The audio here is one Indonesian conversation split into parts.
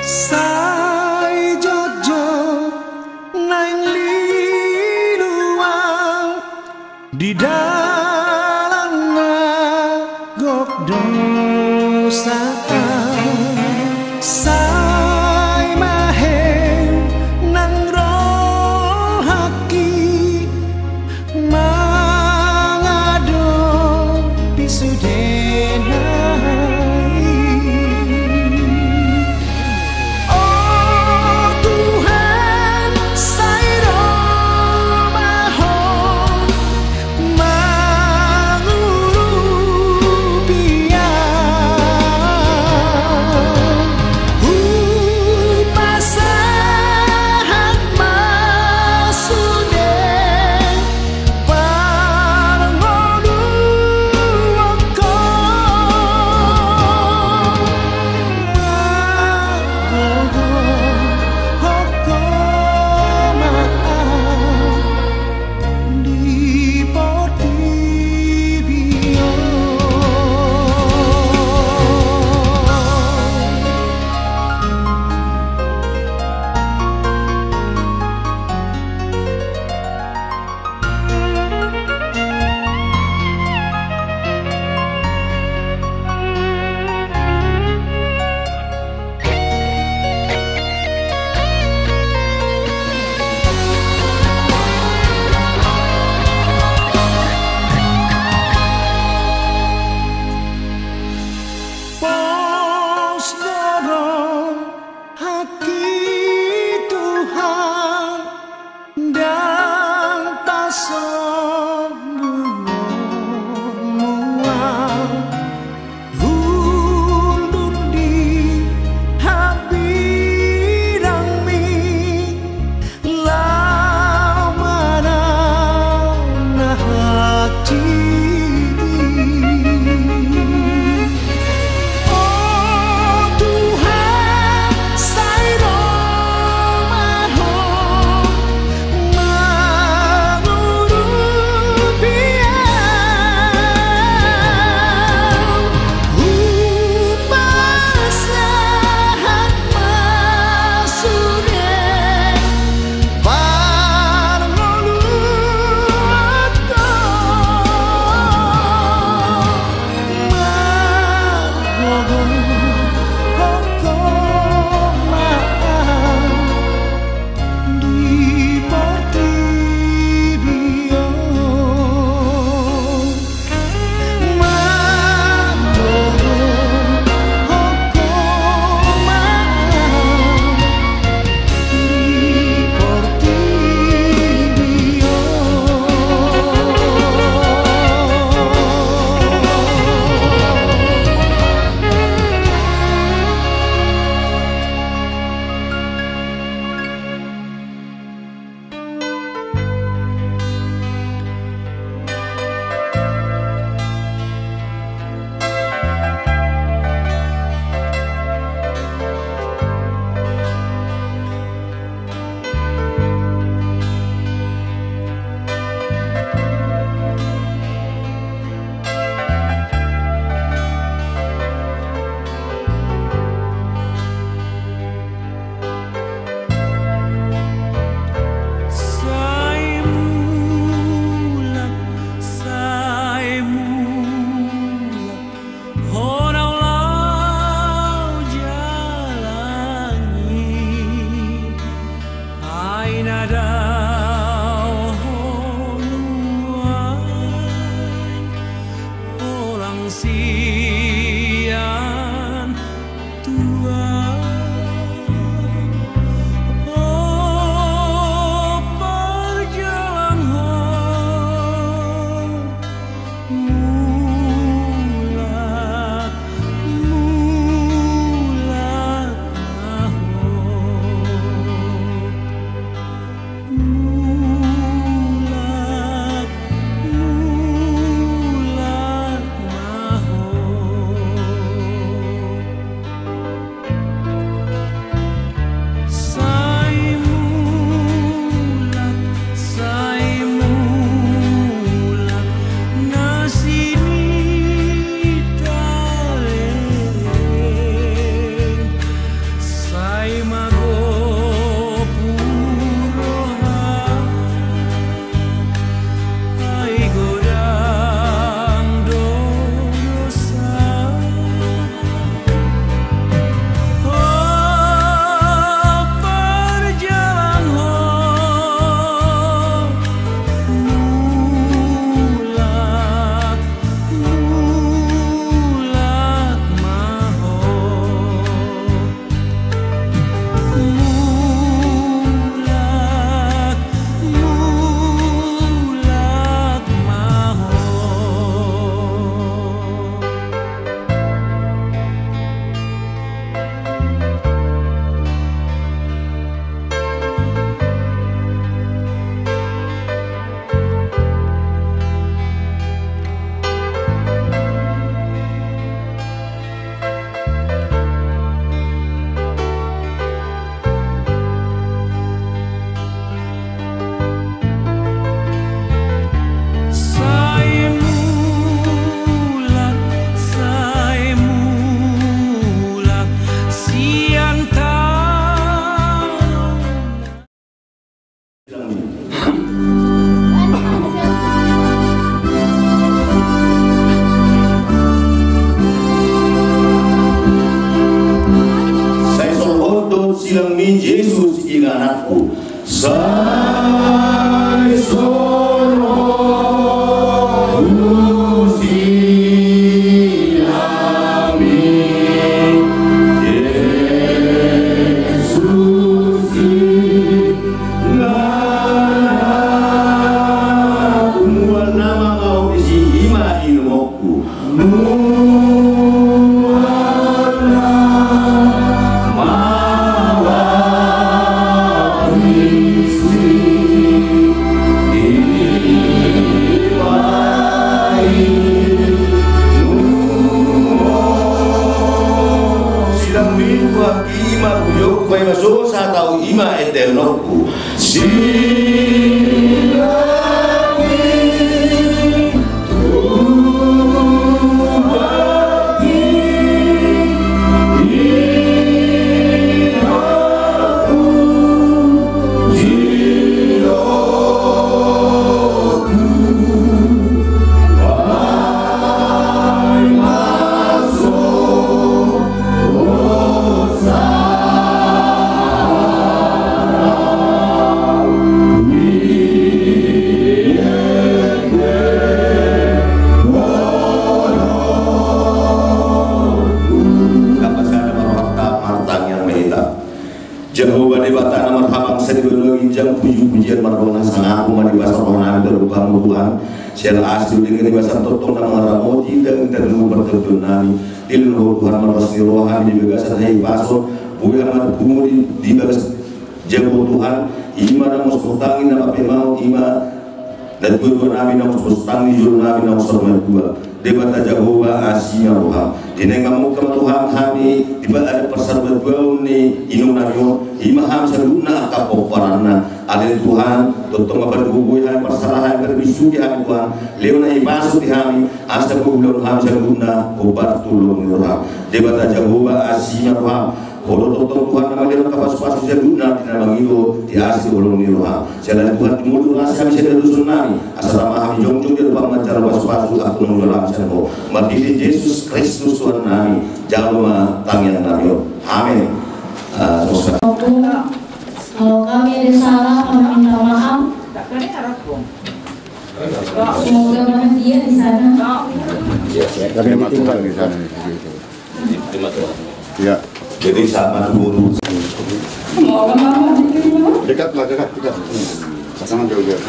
Sai jojo nang liluang di dalam nagok dosa. Sai mahe nang rohaki mangado pisudena. silang mi Yesus ing anakku sai soro ima eternoku Jehovah Dewata nama habang sedulur injang puji-pujian marbona sangaku mani basar rohani berbukamu Tuhan sel asli dengan basar totong nama ramo tidak kita dulu bertemu nami ilmu Tuhan marwasni rohani di begasan hai paso buya amat bungu di bagas jauh Tuhan ima nama sotangin nama pemau ima dan guru nami nama sotangi juru nami nama sorma dua Dewata Jehovah Asia Roham dinengamu kema Tuhan kami tiba ada persahabat dua ni inung nanyo imaham seruna kapoparana ada Tuhan totong apa dubuhan persalahan berbisuki kami Tuhan leona ibasu di kami asa bulan ham seruna obat tulung Roham Dewata Jehovah Asia Roham kalau totong Tuhan nama leona kapas-pas seruna di nama ngilo di asli ulung Roham selain Tuhan timur rasa kami sedang dusun nami asal kami jongjong di depan mencara pas-pas aku mengulang serbo mati Yesus Kristus Tuhan nami jangan tangian nami amin. Kalau kami ada salah, kami minta maaf. Semoga bahagia di sana. Kami tinggal di sana. Ya. Jadi sama guru. Dekat. Pasangan jauh-jauh.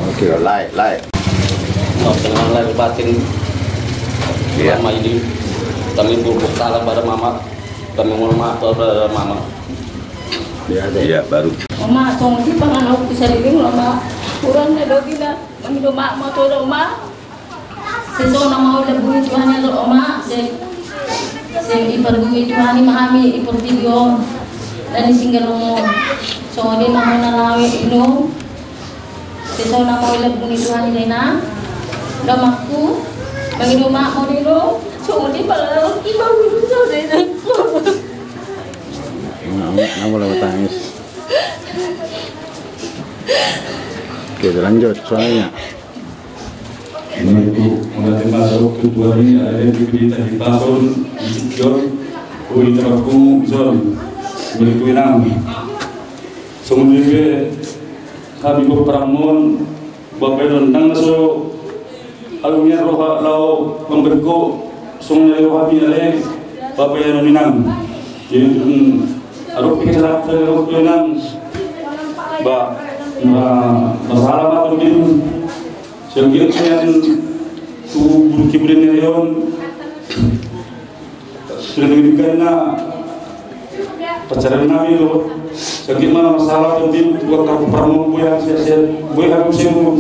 Oke, like. Dengan lahir batin selama ini kami berbuat salah pada mama, kami mohon maaf kepada mama. Iya baru. Mama, song di pangan aku bisa diling lama. Kurang na dogi na, kami do mak mo to do mak. Seso na mau lebui Tuhan ya do mak. Se ipergui Tuhan mahami ipertigyo dan isinggal mo. So di na na lawe ino. Seso na mau lebui Tuhan ni na. Damakku bagi do mak mo dilo. So di pala iba dulu so de. Nggak boleh tangis. Oke, lanjut soalnya. Menurut mengenai masuk ketua ini ada yang kita di tahun John, Ui Teraku John, menurut enam. Semuanya kami berperamon, bapak dan nang so, alumni roha lau pemberko, semuanya roha binale, bapak yang minang. Jadi arok pikir saya arok binang, masalah apa mungkin sekian tu kiburin yon sudah diberikan pacaran kami lo sekian mana masalah mungkin buat kamu pramu buaya buaya harus yang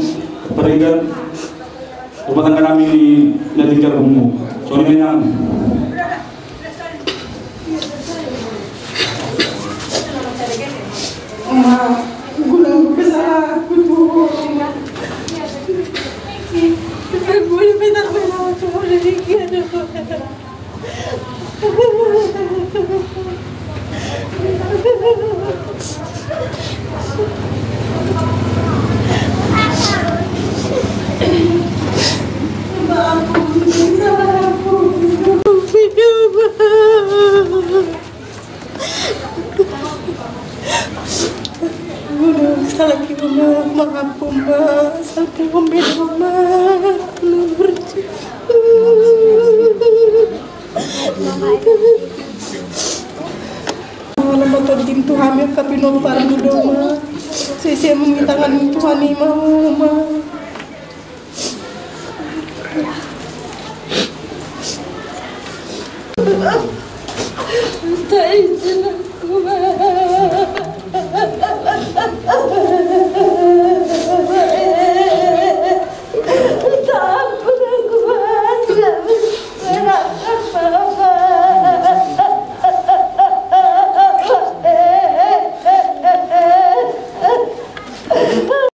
berikan rumah tangga kami nanti kerumuh soalnya gulang besar kutu Tuhan yang kami nomor dulu, saya memintakan Tuhan mau,